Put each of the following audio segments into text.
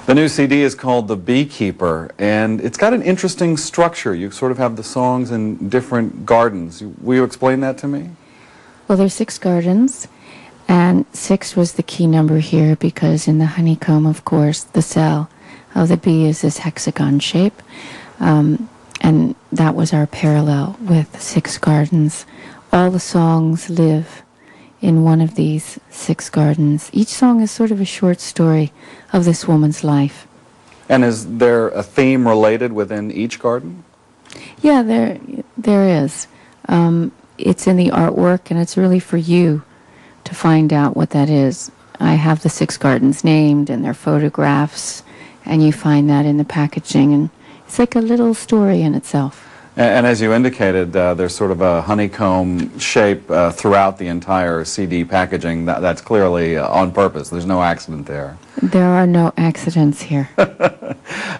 The new CD is called The Beekeeper, and it's got an interesting structure. You sort of have the songs in different gardens. Will you explain that to me? Well, there's 6 gardens, and 6 was the key number here because in the honeycomb, of course, the cell of the bee is this hexagon shape, and that was our parallel with 6 gardens. All the songs live in one of these 6 gardens. Each song is sort of a short story of this woman's life. And is there a theme related within each garden? Yeah, there is. It's in the artwork, and it's really for you to find out what that is. I have the 6 gardens named and their photographs, and you find that in the packaging, and it's like a little story in itself. And as you indicated, there's sort of a honeycomb shape throughout the entire CD packaging. That's clearly on purpose. There's no accident there. There are no accidents here.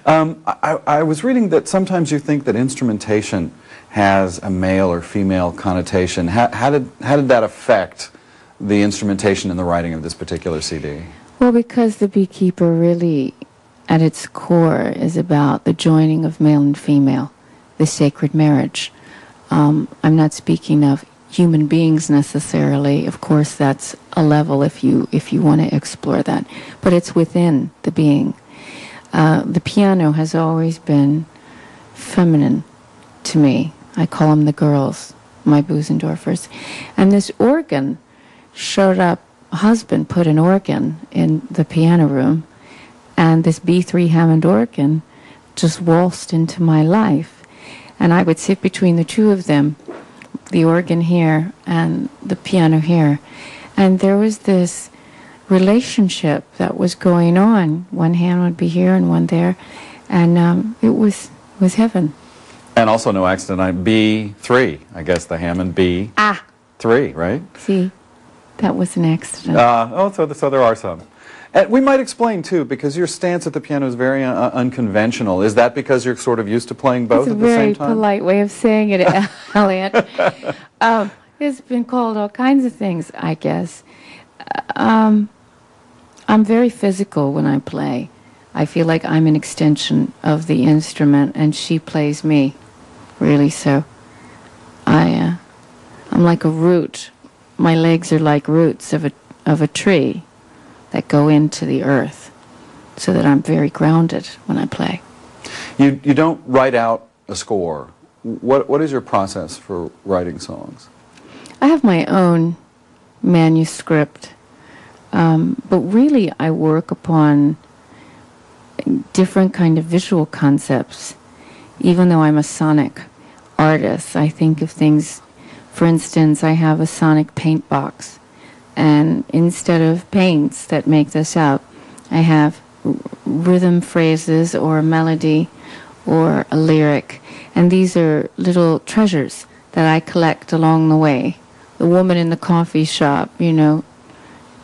I was reading that sometimes you think that instrumentation has a male or female connotation. How did that affect the instrumentation in the writing of this particular CD? Well, because The Beekeeper really, at its core, is about the joining of male and female, the sacred marriage. I'm not speaking of human beings necessarily. Of course, that's a level if you want to explore that. But it's within the being. The piano has always been feminine to me. I call them the girls, my Busendorfers. And this organ showed up. A husband put an organ in the piano room, and this B3 Hammond organ just waltzed into my life. And I would sit between the two of them, the organ here and the piano here. And there was this relationship that was going on. One hand would be here and one there. And it was heaven. And also no accident, B3, I guess the Hammond B3, right? See, that was an accident. So there are some. And we might explain, too, because your stance at the piano is very unconventional. Is that because you're sort of used to playing both at the same time? It's a very polite way of saying it, Elliot. It's been called all kinds of things, I guess. I'm very physical when I play. I feel like I'm an extension of the instrument, and she plays me, really. So I'm like a root. My legs are like roots of a tree that go into the earth, so that I'm very grounded when I play. You don't write out a score. What is your process for writing songs? I have my own manuscript, but really I work upon different kind of visual concepts. Even though I'm a sonic artist, I think of things. For instance, I have a sonic paint box. And instead of paints that make this up, I have rhythm phrases or a melody or a lyric. And these are little treasures that I collect along the way. The woman in the coffee shop,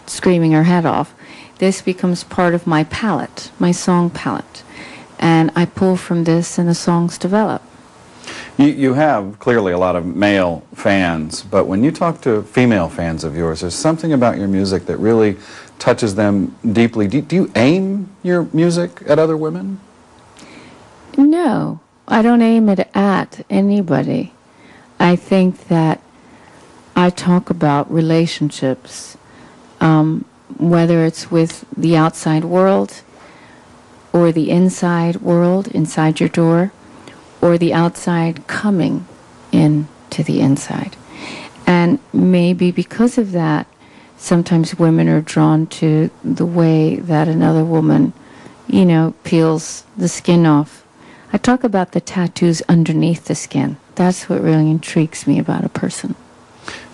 screaming her head off. This becomes part of my palette, my song palette. And I pull from this and the songs develop. You have clearly a lot of male fans, but when you talk to female fans of yours, there's something about your music that really touches them deeply. Do you aim your music at other women? No, I don't aim it at anybody. I think that I talk about relationships, whether it's with the outside world or the inside world, inside your door, or the outside coming into the inside. And maybe because of that, sometimes women are drawn to the way that another woman, peels the skin off. I talk about the tattoos underneath the skin. That's what really intrigues me about a person.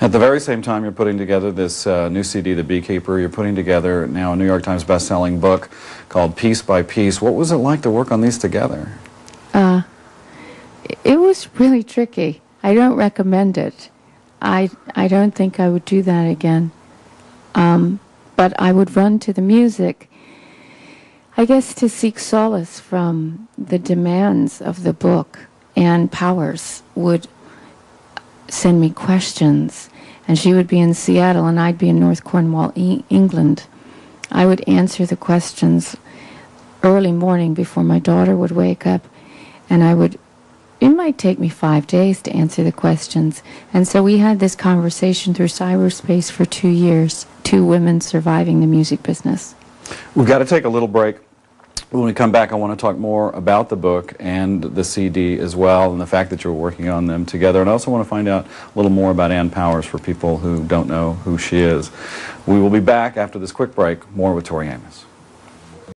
At the very same time you're putting together this new CD, The Beekeeper, you're putting together now a New York Times best-selling book called Piece by Piece. What was it like to work on these together? It was really tricky. I don't recommend it. I don't think I would do that again. But I would run to the music, I guess, to seek solace from the demands of the book. And Powers would send me questions, and she would be in Seattle and I'd be in North Cornwall, England. I would answer the questions early morning before my daughter would wake up, and it might take me 5 days to answer the questions. And so we had this conversation through cyberspace for 2 years, 2 women surviving the music business. We've got to take a little break. When we come back, I want to talk more about the book and the CD as well, and the fact that you're working on them together. And I also want to find out a little more about Ann Powers for people who don't know who she is. We will be back after this quick break. More with Tori Amos.